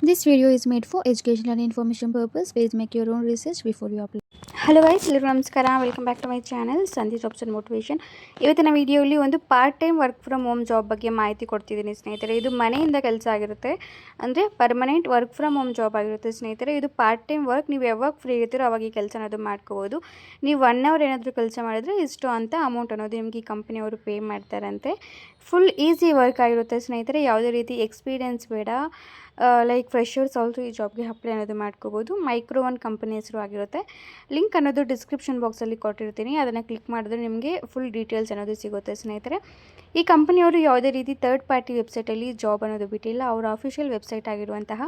This video is made for educational and information purpose. Please make your own research before you apply. Hello guys, ಎಲ್ಲರಿಗೂ ನಮಸ್ಕಾರ. Welcome back to my channel Sandhi jobs and motivation. ಇವತ್ತಿನ ವಿಡಿಯೋಲಿ ಒಂದು part time work from home job ಬಗ್ಗೆ ಮಾಹಿತಿ ಕೊಡ್ತಿದ್ದೀನಿ ಸ್ನೇಹಿತರೆ. ಇದು ಮನೆಯಿಂದ ಕೆಲಸ ಆಗಿರುತ್ತೆ, ಅಂದರೆ permanent work from home job ಆಗಿರುತ್ತೆ ಸ್ನೇಹಿತರೆ. ಇದು ಪಾರ್ಟ್ ಟೈಮ್ ವರ್ಕ್. ನೀವು ಯಾವಾಗ ಫ್ರೀ ಇರ್ತೀರೋ ಅವಾಗ ಈ ಕೆಲಸ ಅನ್ನೋದು ಮಾಡ್ಕೋಬೋದು. ನೀವು 1 ಅವರ್ ಏನಾದರೂ ಕೆಲಸ ಮಾಡಿದ್ರೆ ಇಷ್ಟು ಅಂತ ಅಮೌಂಟ್ ಅನ್ನೋದು ನಿಮಗೆ ಈ ಕಂಪ್ನಿಯವರು ಪೇ ಮಾಡ್ತಾರಂತೆ. ಫುಲ್ ಈಸಿ ವರ್ಕ್ ಆಗಿರುತ್ತೆ ಸ್ನೇಹಿತರೆ. ಯಾವುದೇ ರೀತಿ ಎಕ್ಸ್ಪೀರಿಯೆನ್ಸ್ ಬೇಡ. ಲೈಕ್ ಫ್ರೆಷರ್ಸ್ ಆಲ್ಸೋ ಈ ಜಾಬ್ಗೆ ಅಪ್ಲೈ ಅನ್ನೋದು ಮಾಡ್ಕೋಬೋದು. ಮೈಕ್ರೋ ಒನ್ ಕಂಪನಿ ಹೆಸರು ಆಗಿರುತ್ತೆ. ಲಿಂಕ್ ಅನ್ನೋದು ಡಿಸ್ಕ್ರಿಪ್ಷನ್ ಬಾಕ್ಸಲ್ಲಿ ಕೊಟ್ಟಿರ್ತೀನಿ. ಅದನ್ನು ಕ್ಲಿಕ್ ಮಾಡಿದ್ರೆ ನಿಮಗೆ ಫುಲ್ ಡೀಟೇಲ್ಸ್ ಅನ್ನೋದು ಸಿಗುತ್ತೆ ಸ್ನೇಹಿತರೆ. ಈ ಕಂಪನಿಯವರು ಯಾವುದೇ ರೀತಿ ಥರ್ಡ್ ಪಾರ್ಟಿ ವೆಬ್ಸೈಟಲ್ಲಿ ಜಾಬ್ ಅನ್ನೋದು ಬಿಟ್ಟಿಲ್ಲ. ಅವರ ಅಫಿಷಿಯಲ್ ವೆಬ್ಸೈಟ್ ಆಗಿರುವಂತಹ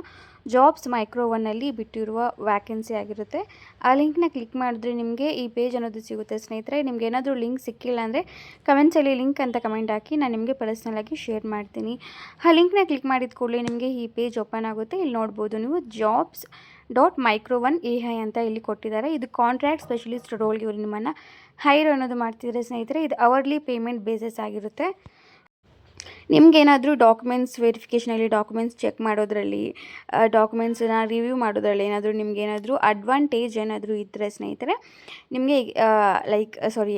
ಜಾಬ್ಸ್ ಮೈಕ್ರೋ ಒನ್ನಲ್ಲಿ ಬಿಟ್ಟಿರುವ ವ್ಯಾಕೆನ್ಸಿ ಆಗಿರುತ್ತೆ. ಆ ಲಿಂಕ್ನ ಕ್ಲಿಕ್ ಮಾಡಿದ್ರೆ ನಿಮಗೆ ಈ ಪೇಜ್ ಅನ್ನೋದು ಸಿಗುತ್ತೆ ಸ್ನೇಹಿತರೆ. ನಿಮ್ಗೆ ಏನಾದರೂ ಲಿಂಕ್ ಸಿಕ್ಕಿಲ್ಲ ಅಂದರೆ ಕಮೆಂಟ್ಸಲ್ಲಿ ಲಿಂಕ್ ಅಂತ ಕಮೆಂಟ್ ಹಾಕಿ, ನಾನು ನಿಮಗೆ ಪರ್ಸ್ನಲಾಗಿ ಶೇರ್ ಮಾಡ್ತೀನಿ. ಆ ಲಿಂಕ್ನ ಕ್ಲಿಕ್ ಮಾಡಿದ ಕೂಡಲೇ ನಿಮಗೆ ಈ ಪೇಜ್ ಓಪನ್ ಆಗುತ್ತೆ. ಇಲ್ಲಿ ನೋಡ್ಬೋದು ನೀವು jobs.micro1ai ಅಂತ ಇಲ್ಲಿ ಕೊಟ್ಟಿದ್ದಾರೆ. ಇದು ಕಾಂಟ್ರಾಕ್ಟ್ ಸ್ಪೆಷಲಿಸ್ಟ್ ರೋಲ್ಗೆ ಇವರು ನಿಮ್ಮನ್ನು ಹೈರ್ ಅನ್ನೋದು ಮಾಡ್ತಿದ್ದಾರೆ ಸ್ನೇಹಿತರೆ. ಇದು ಅವರ್ಲಿ ಪೇಮೆಂಟ್ ಬೇಸಿಸ್ ಆಗಿರುತ್ತೆ. ನಿಮಗೇನಾದರೂ ಡಾಕ್ಯುಮೆಂಟ್ಸ್ ವೆರಿಫಿಕೇಷನಲ್ಲಿ ಡಾಕ್ಯುಮೆಂಟ್ಸ್ ಚೆಕ್ ಮಾಡೋದ್ರಲ್ಲಿ, ಡಾಕ್ಯುಮೆಂಟ್ಸನ್ನ ರಿವ್ಯೂ ಮಾಡೋದ್ರಲ್ಲಿ ನಿಮಗೇನಾದರೂ ಅಡ್ವಾಂಟೇಜ್ ಏನಾದರೂ ಇದ್ದರೆ ಸ್ನೇಹಿತರೆ, ನಿಮಗೆ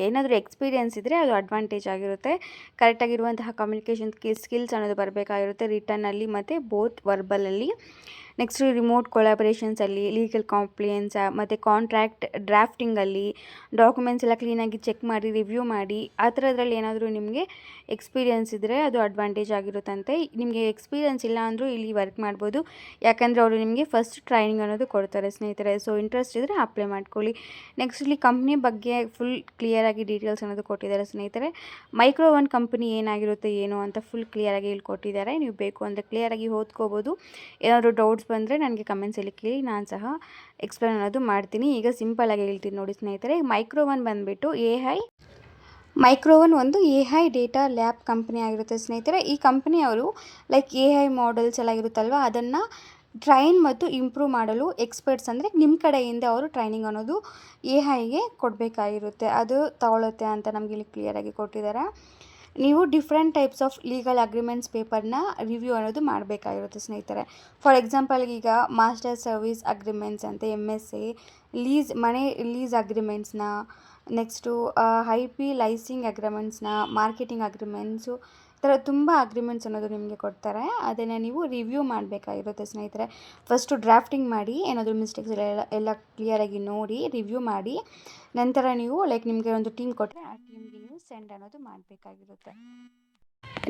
ಏನಾದರೂ ಎಕ್ಸ್ಪೀರಿಯೆನ್ಸ್ ಇದ್ದರೆ ಅದು ಅಡ್ವಾಂಟೇಜ್ ಆಗಿರುತ್ತೆ. ಕರೆಕ್ಟಾಗಿರುವಂತಹ ಕಮ್ಯುನಿಕೇಷನ್ ಸ್ಕಿಲ್ಸ್ ಅನ್ನೋದು ಬರಬೇಕಾಗಿರುತ್ತೆ, ರಿಟರ್ನಲ್ಲಿ ಮತ್ತು ಬೋತ್ ವರ್ಬಲಲ್ಲಿ. ನೆಕ್ಸ್ಟ್ ರಿಮೋಟ್ ಕೊಲಾಬರೇಷನ್ಸಲ್ಲಿ, ಲೀಗಲ್ ಕಾಂಪ್ಲಿಯನ್ಸ್ ಮತ್ತು ಕಾಂಟ್ರಾಕ್ಟ್ ಡ್ರಾಫ್ಟಿಂಗಲ್ಲಿ ಡಾಕ್ಯುಮೆಂಟ್ಸ್ ಎಲ್ಲ ಕ್ಲೀನಾಗಿ ಚೆಕ್ ಮಾಡಿ ರಿವ್ಯೂ ಮಾಡಿ, ಆ ಥರದ್ರಲ್ಲಿ ಏನಾದರೂ ನಿಮಗೆ ಎಕ್ಸ್ಪೀರಿಯೆನ್ಸ್ ಇದ್ದರೆ ಅದು ಅಡ್ವಾಂಟೇಜ್ ಆಗಿರುತ್ತಂತೆ. ನಿಮಗೆ ಎಕ್ಸ್ಪೀರಿಯೆನ್ಸ್ ಇಲ್ಲ ಅಂದರೂ ಇಲ್ಲಿ ವರ್ಕ್ ಮಾಡ್ಬೋದು, ಯಾಕಂದರೆ ಅವರು ನಿಮಗೆ ಫಸ್ಟ್ ಟ್ರೈನಿಂಗ್ ಅನ್ನೋದು ಕೊಡ್ತಾರೆ ಸ್ನೇಹಿತರೆ. ಸೊ ಇಂಟ್ರೆಸ್ಟ್ ಇದ್ದರೆ ಅಪ್ಲೈ ಮಾಡ್ಕೊಳ್ಳಿ. ನೆಕ್ಸ್ಟ್ ಇಲ್ಲಿ ಕಂಪ್ನಿ ಬಗ್ಗೆ ಫುಲ್ ಕ್ಲಿಯರಾಗಿ ಡೀಟೇಲ್ಸ್ ಅನ್ನೋದು ಕೊಟ್ಟಿದ್ದಾರೆ ಸ್ನೇಹಿತರೆ. ಮೈಕ್ರೋ ಒನ್ ಕಂಪನಿ ಏನಾಗಿರುತ್ತೆ ಏನು ಅಂತ ಫುಲ್ ಕ್ಲಿಯರಾಗಿ ಇಲ್ಲಿ ಕೊಟ್ಟಿದ್ದಾರೆ. ನೀವು ಬೇಕು ಅಂದರೆ ಕ್ಲಿಯರಾಗಿ ಓದ್ಕೋಬೋದು. ಏನಾದರೂ ಡೌಟ್ಸ್ ಬಂದರೆ ನನಗೆ ಕಮೆಂಟ್ಸಲ್ಲಿ ಕೇಳಿ, ನಾನು ಸಹ ಎಕ್ಸ್ಪ್ಲೇನ್ ಅನ್ನೋದು ಮಾಡ್ತೀನಿ. ಈಗ ಸಿಂಪಲ್ಲಾಗಿ ಹೇಳ್ತೀನಿ ನೋಡಿ ಸ್ನೇಹಿತರೆ. ಮೈಕ್ರೋ ಒನ್ ಬಂದುಬಿಟ್ಟು ಮೈಕ್ರೋ ಒನ್ ಒಂದು AI ಡೇಟಾ ಲ್ಯಾಬ್ ಕಂಪ್ನಿ ಆಗಿರುತ್ತೆ ಸ್ನೇಹಿತರೆ. ಈ ಕಂಪ್ನಿಯವರು AI ಮಾಡೆಲ್ಸ್ ಎಲ್ಲ ಇರುತ್ತಲ್ವ, ಅದನ್ನು ಟ್ರೈನ್ ಮತ್ತು ಇಂಪ್ರೂವ್ ಮಾಡಲು ಎಕ್ಸ್ಪರ್ಟ್ಸ್, ಅಂದರೆ ನಿಮ್ಮ ಕಡೆಯಿಂದ ಅವರು ಟ್ರೈನಿಂಗ್ ಅನ್ನೋದು AIಗೆ ಕೊಡಬೇಕಾಗಿರುತ್ತೆ. ಅದು ತಗೊಳುತ್ತೆ ಅಂತ ನಮಗೆ ಇಲ್ಲಿ ಕ್ಲಿಯರಾಗಿ ಕೊಟ್ಟಿದ್ದಾರೆ. ನೀವು different types of legal agreements ಪೇಪರ್ನ ರಿವ್ಯೂ ಅನ್ನೋದು ಮಾಡಬೇಕಾಗಿರುತ್ತೆ ಸ್ನೇಹಿತರೆ. ಫಾರ್ ಎಕ್ಸಾಂಪಲ್ ಈಗ ಮಾಸ್ಟರ್ ಸರ್ವಿಸ್ ಅಗ್ರಿಮೆಂಟ್ಸ್ ಅಂತ MSA, ಮನೆ lease ಅಗ್ರಿಮೆಂಟ್ಸ್ನ, next IP lysing ಅಗ್ರಿಮೆಂಟ್ಸ್ನ, marketing ಅಗ್ರಿಮೆಂಟ್ಸು, ಈ ಥರ ತುಂಬ ಅಗ್ರಿಮೆಂಟ್ಸ್ ಅನ್ನೋದು ನಿಮಗೆ ಕೊಡ್ತಾರೆ. ಅದನ್ನು ನೀವು ರಿವ್ಯೂ ಮಾಡಬೇಕಾಗಿರುತ್ತೆ ಸ್ನೇಹಿತರೆ. ಫಸ್ಟು ಡ್ರಾಫ್ಟಿಂಗ್ ಮಾಡಿ, ಏನಾದರೂ ಮಿಸ್ಟೇಕ್ಸ್ ಎಲ್ಲ ಕ್ಲಿಯರಾಗಿ ನೋಡಿ ರಿವ್ಯೂ ಮಾಡಿ, ನಂತರ ನೀವು ನಿಮಗೆ ಒಂದು ಟೀಮ್ ಕೊಟ್ಟರೆ ಆ ಟೀಮ್ಗೆ ನೀವು ಸೆಂಡ್ ಅನ್ನೋದು ಮಾಡಬೇಕಾಗಿರುತ್ತೆ.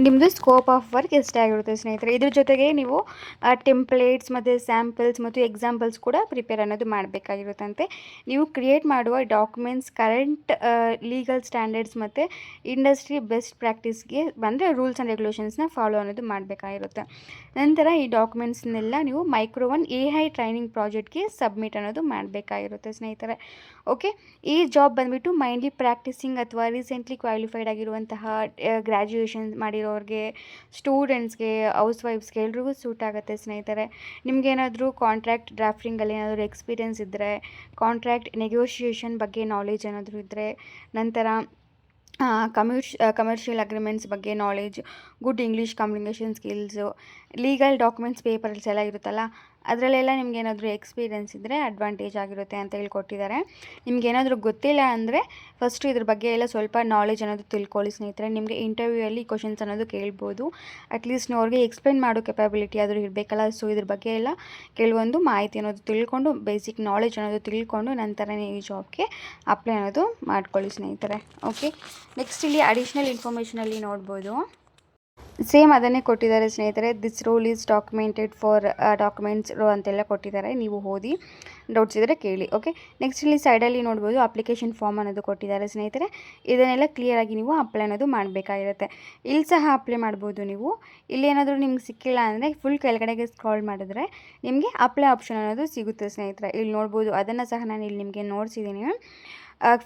ನಿಮ್ಮದು ಸ್ಕೋಪ್ ಆಫ್ ವರ್ಕ್ ಎಷ್ಟೇ ಆಗಿರುತ್ತೆ ಸ್ನೇಹಿತರೆ. ಇದ್ರ ಜೊತೆಗೆ ನೀವು ಟೆಂಪ್ಲೇಟ್ಸ್ ಮತ್ತು ಸ್ಯಾಂಪಲ್ಸ್ ಮತ್ತು ಎಕ್ಸಾಂಪಲ್ಸ್ ಕೂಡ ಪ್ರಿಪೇರ್ ಅನ್ನೋದು ಮಾಡಬೇಕಾಗಿರುತ್ತಂತೆ. ನೀವು ಕ್ರಿಯೇಟ್ ಮಾಡುವ ಡಾಕ್ಯುಮೆಂಟ್ಸ್ ಕರೆಂಟ್ ಲೀಗಲ್ ಸ್ಟ್ಯಾಂಡರ್ಡ್ಸ್ ಮತ್ತು ಇಂಡಸ್ಟ್ರಿ ಬೆಸ್ಟ್ ಪ್ರಾಕ್ಟೀಸ್ಗೆ ಬಂದರೆ ರೂಲ್ಸ್ ಆ್ಯಂಡ್ ರೆಗ್ಯುಲೇಷನ್ಸ್ನ ಫಾಲೋ ಅನ್ನೋದು ಮಾಡಬೇಕಾಗಿರುತ್ತೆ. ನಂತರ ಈ ಡಾಕ್ಯುಮೆಂಟ್ಸ್ನೆಲ್ಲ ನೀವು ಮೈಕ್ರೋ ಒನ್ AI ಟ್ರೈನಿಂಗ್ ಪ್ರಾಜೆಕ್ಟ್ಗೆ ಸಬ್ಮಿಟ್ ಅನ್ನೋದು ಮಾಡಬೇಕಾಗಿರುತ್ತೆ ಸ್ನೇಹಿತರೆ. ಓಕೆ, ಈ ಜಾಬ್ ಬಂದುಬಿಟ್ಟು ಮೈಂಡ್ಲಿ ಪ್ರಾಕ್ಟೀಸಿಂಗ್ ಅಥವಾ ರೀಸೆಂಟ್ಲಿ ಕ್ವಾಲಿಫೈಡ್ ಆಗಿರುವಂತಹ ಗ್ರ್ಯಾಜುಯೇಷನ್ ಮಾಡಿರೋರಿಗೆ, ಸ್ಟೂಡೆಂಟ್ಸ್ಗೆ, ಹೌಸ್ ವೈಫ್ಸ್ಗೆ ಎಲ್ರಿಗೂ ಸೂಟ್ ಆಗುತ್ತೆ ಸ್ನೇಹಿತರೆ. ನಿಮಗೇನಾದರೂ ಕಾಂಟ್ರಾಕ್ಟ್ ಡ್ರಾಫ್ಟಿಂಗಲ್ಲಿ ಏನಾದರೂ ಎಕ್ಸ್ಪೀರಿಯೆನ್ಸ್ ಇದ್ದರೆ, ಕಾಂಟ್ರಾಕ್ಟ್ ನೆಗೋಷಿಯೇಷನ್ ಬಗ್ಗೆ ನಾಲೆಜ್ ಏನಾದರೂ ಇದ್ದರೆ, ನಂತರ ಕಮರ್ಷಿಯಲ್ ಅಗ್ರಿಮೆಂಟ್ಸ್ ಬಗ್ಗೆ knowledge, good English communication skills, legal documents papers ಎಲ್ಲ ಇರುತ್ತಲ್ಲ ಅದರಲ್ಲೆಲ್ಲ ನಿಮಗೇನಾದರೂ ಎಕ್ಸ್ಪೀರಿಯೆನ್ಸ್ ಇದ್ದರೆ ಅಡ್ವಾಂಟೇಜ್ ಆಗಿರುತ್ತೆ ಅಂತ ಹೇಳ್ಕೊಟ್ಟಿದ್ದಾರೆ. ನಿಮಗೇನಾದರೂ ಗೊತ್ತಿಲ್ಲ ಅಂದರೆ ಫಸ್ಟು ಇದ್ರ ಬಗ್ಗೆ ಎಲ್ಲ ಸ್ವಲ್ಪ ನಾಲೆಜ್ ಅನ್ನೋದು ತಿಳ್ಕೊಳ್ಳಿ ಸ್ನೇಹಿತರೆ. ನಿಮಗೆ ಇಂಟರ್ವ್ಯೂಯಲ್ಲಿ ಕ್ವಶನ್ಸ್ ಅನ್ನೋದು ಕೇಳ್ಬೋದು. ಅಟ್ಲೀಸ್ಟ್ ನೀವು ಅವ್ರಿಗೆ ಎಕ್ಸ್ಪ್ಲೇನ್ ಮಾಡೋ ಕೆಪಾಬಿಲಿಟಿ ಆದರೂ ಇರಬೇಕಲ್ಲ. ಸೊ ಇದ್ರ ಬಗ್ಗೆ ಎಲ್ಲ ಕೆಲವೊಂದು ಮಾಹಿತಿ ಅನ್ನೋದು ತಿಳ್ಕೊಂಡು, ಬೇಸಿಕ್ ನಾಲೆಜ್ ಅನ್ನೋದು ತಿಳ್ಕೊಂಡು ನಂತರನೇ ಈ ಜಾಬ್ಗೆ ಅಪ್ಲೈ ಅನ್ನೋದು ಮಾಡ್ಕೊಳ್ಳಿ ಸ್ನೇಹಿತರೆ. ಓಕೆ, ನೆಕ್ಸ್ಟ್ ಇಲ್ಲಿ ಅಡಿಷ್ನಲ್ ಇನ್ಫಾರ್ಮೇಷನಲ್ಲಿ ನೋಡ್ಬೋದು, ಸೇಮ್ ಅದನ್ನೇ ಕೊಟ್ಟಿದ್ದಾರೆ ಸ್ನೇಹಿತರೆ. This role is documented for documents row ಅಂತೆಲ್ಲ ಕೊಟ್ಟಿದ್ದಾರೆ. ನೀವು ಓದಿ ಡೌಟ್ಸ್ ಇದ್ದರೆ ಕೇಳಿ. ಓಕೆ, ನೆಕ್ಸ್ಟ್ ಇಲ್ಲಿ ಸೈಡಲ್ಲಿ ನೋಡ್ಬೋದು ಅಪ್ಲಿಕೇಶನ್ ಫಾರ್ಮ್ ಅನ್ನೋದು ಕೊಟ್ಟಿದ್ದಾರೆ ಸ್ನೇಹಿತರೆ. ಇದನ್ನೆಲ್ಲ ಕ್ಲಿಯರಾಗಿ ನೀವು ಅಪ್ಲೈ ಅನ್ನೋದು ಮಾಡಬೇಕಾಗಿರುತ್ತೆ. ಇಲ್ಲಿ ಸಹ ಅಪ್ಲೈ ಮಾಡ್ಬೋದು ನೀವು. ಇಲ್ಲಿ ಏನಾದರೂ ನಿಮ್ಗೆ ಸಿಕ್ಕಿಲ್ಲ ಅಂದರೆ ಫುಲ್ ಕೆಳಗಡೆಗೆ ಸ್ಕ್ರಾಲ್ ಮಾಡಿದ್ರೆ ನಿಮಗೆ ಅಪ್ಲೈ ಆಪ್ಷನ್ ಅನ್ನೋದು ಸಿಗುತ್ತೆ ಸ್ನೇಹಿತರೆ. ಇಲ್ಲಿ ನೋಡ್ಬೋದು, ಅದನ್ನು ಸಹ ನಾನು ಇಲ್ಲಿ ನಿಮಗೆ ನೋಡಿಸಿದ್ದೀನಿ.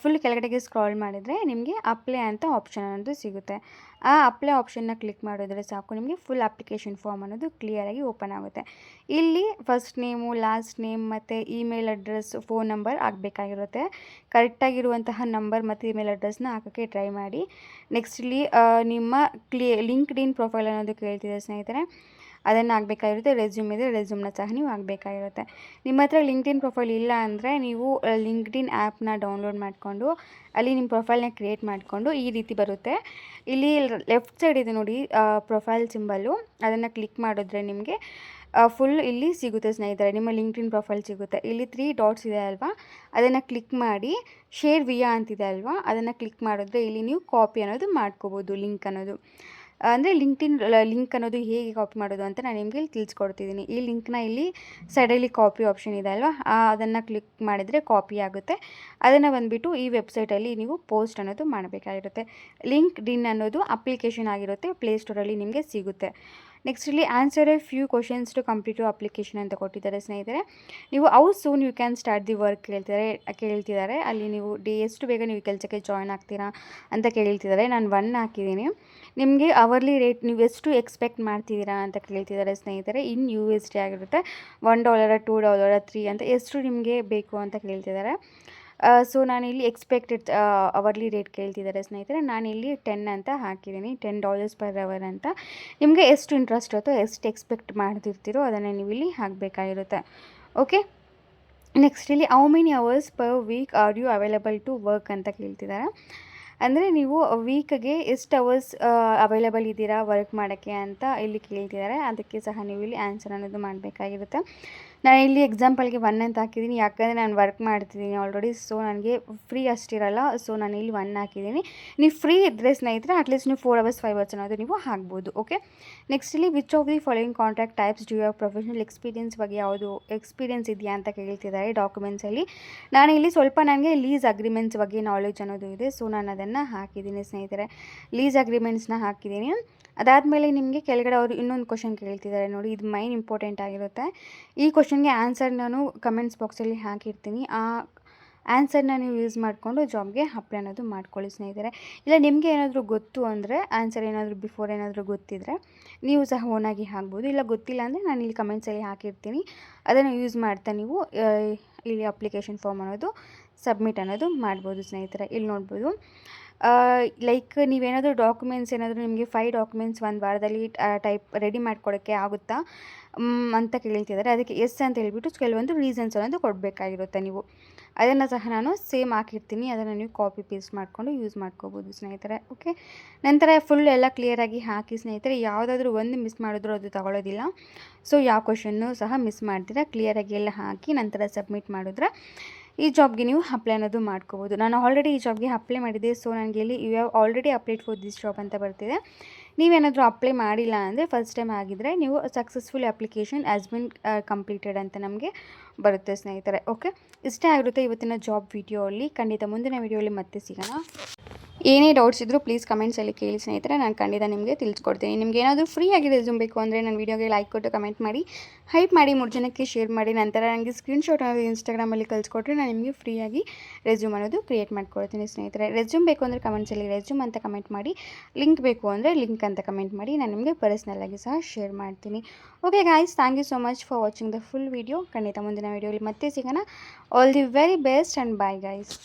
ಫುಲ್ ಕೆಳಗಡೆಗೆ ಸ್ಕ್ರಾಲ್ ಮಾಡಿದರೆ ನಿಮಗೆ ಅಪ್ಲೈ ಅಂತ ಆಪ್ಷನ್ ಅನ್ನೋದು ಸಿಗುತ್ತೆ. ಆ ಅಪ್ಲೈ ಆಪ್ಷನ್ನ ಕ್ಲಿಕ್ ಮಾಡಿದ್ರೆ ಸಾಕು, ನಿಮಗೆ ಫುಲ್ ಅಪ್ಲಿಕೇಶನ್ ಫಾರ್ಮ್ ಅನ್ನೋದು ಕ್ಲಿಯರಾಗಿ ಓಪನ್ ಆಗುತ್ತೆ. ಇಲ್ಲಿ ಫಸ್ಟ್ ನೇಮು, ಲಾಸ್ಟ್ ನೇಮ್ ಮತ್ತು ಇಮೇಲ್ ಅಡ್ರೆಸ್, ಫೋನ್ ನಂಬರ್ ಆಗಬೇಕಾಗಿರುತ್ತೆ. ಕರೆಕ್ಟಾಗಿರುವಂತಹ ನಂಬರ್ ಮತ್ತು ಇಮೇಲ್ ಅಡ್ರೆಸ್ನ ಹಾಕೋಕ್ಕೆ ಟ್ರೈ ಮಾಡಿ. ನೆಕ್ಸ್ಟ್ ಇಲ್ಲಿ ನಿಮ್ಮ ಲಿಂಕ್ಡ್ ಇನ್ ಪ್ರೊಫೈಲ್ ಅನ್ನೋದು ಕೇಳ್ತಿದೆ ಸ್ನೇಹಿತರೆ. ಅದನ್ನು ಹಾಕಬೇಕಾಗಿರುತ್ತೆ. ರೆಸ್ಯೂಮ್ ಇದ್ದರೆ ರೆಸ್ಯೂಮ್ನ ಸಹ ನೀವು ಹಾಕಬೇಕಾಗಿರುತ್ತೆ. ನಿಮ್ಮ ಹತ್ರ ಲಿಂಕ್ಡ್ಇನ್ ಪ್ರೊಫೈಲ್ ಇಲ್ಲ ಅಂದರೆ ನೀವು ಲಿಂಕ್ಡ್ಇನ್ ಆ್ಯಪ್ನ ಡೌನ್ಲೋಡ್ ಮಾಡಿಕೊಂಡು ಅಲ್ಲಿ ನಿಮ್ಮ ಪ್ರೊಫೈಲ್ನ ಕ್ರಿಯೇಟ್ ಮಾಡಿಕೊಂಡು ಈ ರೀತಿ ಬರುತ್ತೆ. ಇಲ್ಲಿ ಲೆಫ್ಟ್ ಸೈಡ್ ಇದೆ ನೋಡಿ ಪ್ರೊಫೈಲ್ ಸಿಂಬಲ್ಲು, ಅದನ್ನು ಕ್ಲಿಕ್ ಮಾಡಿದ್ರೆ ನಿಮಗೆ ಫುಲ್ ಇಲ್ಲಿ ಸಿಗುತ್ತೆ ಸ್ನೇಹಿತರೆ, ನಿಮ್ಮ ಲಿಂಕ್ಡ್ಇನ್ ಪ್ರೊಫೈಲ್ ಸಿಗುತ್ತೆ. ಇಲ್ಲಿ 3 ಡಾಟ್ಸ್ ಇದೆ ಅಲ್ವಾ, ಅದನ್ನು ಕ್ಲಿಕ್ ಮಾಡಿ ಶೇರ್ ವಿಯಾ ಅಂತಿದೆ ಅಲ್ವಾ, ಅದನ್ನು ಕ್ಲಿಕ್ ಮಾಡಿದ್ರೆ ಇಲ್ಲಿ ನೀವು ಕಾಪಿ ಅನ್ನೋದು ಮಾಡ್ಕೋಬೋದು. ಲಿಂಕ್ ಅನ್ನೋದು ಅಂದರೆ ಲಿಂಕ್ಡ್ಇನ್ ಲಿಂಕ್ ಅನ್ನೋದು ಹೇಗೆ ಕಾಪಿ ಮಾಡೋದು ಅಂತ ನಾನು ನಿಮಗೆ ಇಲ್ಲಿ ತಿಳಿಸ್ಕೊಡ್ತಿದ್ದೀನಿ. ಈ ಲಿಂಕ್ನ ಇಲ್ಲಿ ಸೈಡಲ್ಲಿ ಕಾಪಿ ಆಪ್ಷನ್ ಇದೆ ಅಲ್ವಾ, ಅದನ್ನು ಕ್ಲಿಕ್ ಮಾಡಿದರೆ ಕಾಪಿ ಆಗುತ್ತೆ. ಅದನ್ನು ಬಂದುಬಿಟ್ಟು ಈ ವೆಬ್ಸೈಟಲ್ಲಿ ನೀವು ಪೋಸ್ಟ್ ಅನ್ನೋದು ಮಾಡಬೇಕಾಗಿರುತ್ತೆ. ಲಿಂಕ್ಡ್ಇನ್ ಅನ್ನೋದು ಅಪ್ಲಿಕೇಶನ್ ಆಗಿರುತ್ತೆ, ಪ್ಲೇಸ್ಟೋರಲ್ಲಿ ನಿಮಗೆ ಸಿಗುತ್ತೆ. ನೆಕ್ಸ್ಟ್ ಇಲ್ಲಿ answer a few questions to complete application ಅಂತ ಕೊಟ್ಟಿದ್ದಾರೆ ಸ್ನೇಹಿತರೆ. ನೀವು how soon you can start the work ಕೇಳ್ತಿದ್ದಾರೆ. ಅಲ್ಲಿ ನೀವು ಎಷ್ಟು ಬೇಗ ನೀವು ಕೆಲಸಕ್ಕೆ ಜಾಯ್ನ್ ಆಗ್ತೀರಾ ಅಂತ ಕೇಳ್ತಿದ್ದಾರೆ. ನಾನು 1 ಹಾಕಿದ್ದೀನಿ. ನಿಮಗೆ ಅವರ್ಲಿ ರೇಟ್ ನೀವು ಎಷ್ಟು ಎಕ್ಸ್ಪೆಕ್ಟ್ ಮಾಡ್ತಿದ್ದೀರಾ ಅಂತ ಕೇಳ್ತಿದ್ದಾರೆ ಸ್ನೇಹಿತರೆ. ಇನ್ USD ಆಗಿರುತ್ತೆ. $1 $2 3 ಅಂತ ಎಷ್ಟು ನಿಮಗೆ ಬೇಕು ಅಂತ ಕೇಳ್ತಿದ್ದಾರೆ. ಸೊ ನಾನಿಲ್ಲಿ ಎಕ್ಸ್ಪೆಕ್ಟೆಡ್ ಅವರ್ಲಿ ರೇಟ್ ಕೇಳ್ತಿದ್ದಾರೆ ಸ್ನೇಹಿತರೆ. ನಾನಿಲ್ಲಿ 10 ಅಂತ ಹಾಕಿದ್ದೀನಿ, $10 per hour ಅಂತ. ನಿಮಗೆ ಎಷ್ಟು ಇಂಟ್ರೆಸ್ಟ್ ಇರುತ್ತೋ, ಎಷ್ಟು ಎಕ್ಸ್ಪೆಕ್ಟ್ ಮಾಡ್ತಿರ್ತೀರೋ ಅದನ್ನು ನೀವು ಇಲ್ಲಿ ಹಾಕಬೇಕಾಗಿರುತ್ತೆ. ಓಕೆ, ನೆಕ್ಸ್ಟ್ ಇಲ್ಲಿ how many hours per week are you available to work ಅಂತ ಕೇಳ್ತಿದ್ದಾರೆ. ಅಂದರೆ ನೀವು ವೀಕ್ಗೆ ಎಷ್ಟು ಅವರ್ಸ್ ಅವೈಲಬಲ್ ಇದ್ದೀರಾ ವರ್ಕ್ ಮಾಡೋಕ್ಕೆ ಅಂತ ಇಲ್ಲಿ ಕೇಳ್ತಿದ್ದಾರೆ. ಅದಕ್ಕೆ ಸಹ ನೀವು ಇಲ್ಲಿ ಆನ್ಸರ್ ಅನ್ನೋದು ಮಾಡಬೇಕಾಗಿರುತ್ತೆ. ನಾನು ಇಲ್ಲಿ ಎಕ್ಸಾಂಪಲ್ಗೆ 1 ಅಂತ ಹಾಕಿದ್ದೀನಿ, ಯಾಕಂದರೆ ನಾನು ವರ್ಕ್ ಮಾಡ್ತಿದ್ದೀನಿ ಆಲ್ರೆಡಿ. ಸೊ ನನಗೆ ಫ್ರೀ ಅಷ್ಟಿರಲ್ಲ, ಸೊ ನಾನು ಇಲ್ಲಿ 1 ಹಾಕಿದ್ದೀನಿ. ನೀವು ಫ್ರೀ ಇದ್ದರೆ ಸ್ನೇಹಿತರೆ ಅಟ್ಲೀಸ್ಟ್ ನೀವು 4 hours 5 hours ಅನ್ನೋದು ನೀವು ಹಾಕ್ಬೋದು. ಓಕೆ, ನೆಕ್ಸ್ಟ್ ಇಲ್ಲಿ which of the following contract types do you have professional experience ಬಗ್ಗೆ ಯಾವುದು ಎಕ್ಸ್ಪೀರಿಯನ್ಸ್ ಇದೆಯಾ ಅಂತ ಕೇಳ್ತಿದ್ದಾರೆ ಡಾಕ್ಯುಮೆಂಟ್ಸಲ್ಲಿ. ನಾನು ಇಲ್ಲಿ ಸ್ವಲ್ಪ ನನಗೆ ಲೀಸ್ ಅಗ್ರಿಮೆಂಟ್ಸ್ ಬಗ್ಗೆ ನಾಲೆಜ್ ಅನ್ನೋದು ಇದೆ, ಸೊ ನಾನು ಅದನ್ನು ಹಾಕಿದ್ದೀನಿ ಸ್ನೇಹಿತರೆ. ಲೀಸ್ ಅಗ್ರಿಮೆಂಟ್ಸ್ನ ಹಾಕಿದ್ದೀನಿ. ಅದಾದಮೇಲೆ ನಿಮಗೆ ಕೆಳಗಡೆ ಅವರು ಇನ್ನೊಂದು ಕ್ವಶನ್ ಕೇಳ್ತಿದ್ದಾರೆ ನೋಡಿ, ಇದು ಮೈನ್ ಇಂಪಾರ್ಟೆಂಟ್ ಆಗಿರುತ್ತೆ. ಈ ಕ್ವಶನ್ಗೆ ಆನ್ಸರ್ ನಾನು ಕಮೆಂಟ್ಸ್ ಬಾಕ್ಸಲ್ಲಿ ಹಾಕಿರ್ತೀನಿ. ಆ ಆನ್ಸರ್ನ ನೀವು ಯೂಸ್ ಮಾಡಿಕೊಂಡು ಜಾಬ್ಗೆ ಅಪ್ಲೈ ಅನ್ನೋದು ಮಾಡ್ಕೊಳ್ಳಿ ಸ್ನೇಹಿತರೆ. ಇಲ್ಲ ನಿಮಗೆ ಏನಾದರೂ ಗೊತ್ತು ಅಂದರೆ ಆನ್ಸರ್ ಏನಾದರೂ ಬಿಫೋರ್ ಏನಾದರೂ ಗೊತ್ತಿದ್ದರೆ ನೀವು ಸಹ ಓನಾಗಿ ಹಾಕ್ಬೋದು. ಇಲ್ಲ ಗೊತ್ತಿಲ್ಲ ಅಂದರೆ ನಾನು ಇಲ್ಲಿ ಕಮೆಂಟ್ಸಲ್ಲಿ ಹಾಕಿರ್ತೀನಿ, ಅದನ್ನು ಯೂಸ್ ಮಾಡ್ತಾ ನೀವು ಇಲ್ಲಿ ಅಪ್ಲಿಕೇಶನ್ ಫಾರ್ಮ್ ಅನ್ನೋದು ಸಬ್ಮಿಟ್ ಅನ್ನೋದು ಮಾಡ್ಬೋದು ಸ್ನೇಹಿತರೆ. ಇಲ್ಲಿ ನೋಡ್ಬೋದು ಲೈಕ್ ನೀವೇನಾದರೂ ಡಾಕ್ಯುಮೆಂಟ್ಸ್ ಏನಾದರೂ ನಿಮಗೆ 5 ಡಾಕ್ಯುಮೆಂಟ್ಸ್ 1 ವಾರದಲ್ಲಿ ರೆಡಿ ಮಾಡ್ಕೊಡೋಕ್ಕೆ ಆಗುತ್ತಾ ಅಂತ ಕೇಳ್ತಿದ್ದಾರೆ. ಅದಕ್ಕೆ ಎಸ್ ಅಂತ ಹೇಳ್ಬಿಟ್ಟು ಕೆಲವೊಂದು ರೀಸನ್ಸ್ ಅನ್ನೋದು ಕೊಡಬೇಕಾಗಿರುತ್ತೆ. ನೀವು ಅದನ್ನು ಸಹ ನಾನು ಸೇಮ್ ಹಾಕಿರ್ತೀನಿ, ಅದನ್ನು ನೀವು ಕಾಪಿ ಪೇಸ್ಟ್ ಮಾಡಿಕೊಂಡು ಯೂಸ್ ಮಾಡ್ಕೋಬೋದು ಸ್ನೇಹಿತರೆ. ಓಕೆ, ನಂತರ ಫುಲ್ ಎಲ್ಲ ಕ್ಲಿಯರಾಗಿ ಹಾಕಿ ಸ್ನೇಹಿತರೆ. ಯಾವುದಾದ್ರೂ ಒಂದು ಮಿಸ್ ಮಾಡಿದ್ರೂ ಅದು ತಗೊಳ್ಳೋದಿಲ್ಲ. ಸೊ ಯಾವ ಕ್ವಶನ್ನು ಸಹ ಮಿಸ್ ಮಾಡ್ತೀರಾ, ಕ್ಲಿಯರಾಗಿ ಎಲ್ಲ ಹಾಕಿ ನಂತರ ಸಬ್ಮಿಟ್ ಮಾಡಿದ್ರೆ ಈ ಜಾಬ್ಗೆ ನೀವು ಅಪ್ಲೈ ಅನ್ನೋದು ಮಾಡ್ಕೋಬೋದು. ನಾನು ಆಲ್ರೆಡಿ ಈ ಜಾಬ್ಗೆ ಅಪ್ಲೈ ಮಾಡಿದ್ದೆ. ಸೊ ನನಗೆ ಇಲ್ಲಿ you have already applied for this job ಅಂತ ಬರ್ತಿದೆ. ನೀವೇನಾದರೂ ಅಪ್ಲೈ ಮಾಡಿಲ್ಲ ಅಂದರೆ ಫಸ್ಟ್ ಟೈಮ್ ಆಗಿದ್ದರೆ ನೀವು successful application has been completed ಅಂತ ನಮಗೆ ಬರುತ್ತೆ ಸ್ನೇಹಿತರೆ. ಓಕೆ, ಇಷ್ಟೇ ಆಗಿರುತ್ತೆ ಇವತ್ತಿನ ಜಾಬ್ ವಿಡಿಯೋಲ್ಲಿ. ಖಂಡಿತ ಮುಂದಿನ ವಿಡಿಯೋಲಿ ಮತ್ತೆ ಸಿಗೋಣ. ಏನೇ ಡೌಟ್ಸ್ ಇದ್ದರೂ ಪ್ಲೀಸ್ ಕಮೆಂಟ್ಸಲ್ಲಿ ಕೇಳಿ ಸ್ನೇಹಿತರೆ, ನಾನು ಖಂಡಿತ ನಿಮಗೆ ತಿಳಿಸ್ಕೊಡ್ತೀನಿ. ನಿಮ್ಗೆ ಏನಾದರೂ ಫ್ರೀ ಆಗಿ ರೆಸ್ಯೂಮ್ ಬೇಕು ಅಂದರೆ ನನ್ನ ವೀಡಿಯೋಗೆ ಲೈಕ್ ಕೊಟ್ಟು ಕಮೆಂಟ್ ಮಾಡಿ, ಹೈಪ್ ಮಾಡಿ, 3 ಜನಕ್ಕೆ ಶೇರ್ ಮಾಡಿ, ನಂತರ ನನಗೆ ಸ್ಕ್ರೀನ್ಶಾಟ್ ಅನ್ನೋದು ಇನ್ಸ್ಟಾಗ್ರಾಮಲ್ಲಿ ಕಳಿಸ್ಕೊಟ್ರೆ ನಾನು ನಿಮಗೆ ಫ್ರೀಯಾಗಿ ರೆಸ್ಯೂಮ್ ಅನ್ನೋದು ಕ್ರಿಯೇಟ್ ಮಾಡ್ಕೊಡ್ತೀನಿ ಸ್ನೇಹಿತರೆ. ರೆಸ್ಯೂಮ್ ಬೇಕು ಅಂದರೆ ಕಮೆಂಟ್ಸಲ್ಲಿ ರೆಸ್ಯೂಮ್ ಅಂತ ಕಮೆಂಟ್ ಮಾಡಿ, ಲಿಂಕ್ ಬೇಕು ಅಂದರೆ ಲಿಂಕ್ ಅಂತ ಕಮೆಂಟ್ ಮಾಡಿ, ನಾನು ನಿಮಗೆ ಪರ್ಸ್ನಲ್ಲಾಗಿ ಸಹ ಶೇರ್ ಮಾಡ್ತೀನಿ. Okay guys, thank you so much for watching the full video. ಖಂಡಿತ ಮುಂದಿನ ವೀಡಿಯೋಲಿ ಮತ್ತೆ ಸಿಗೋಣ. All the very best and bye guys.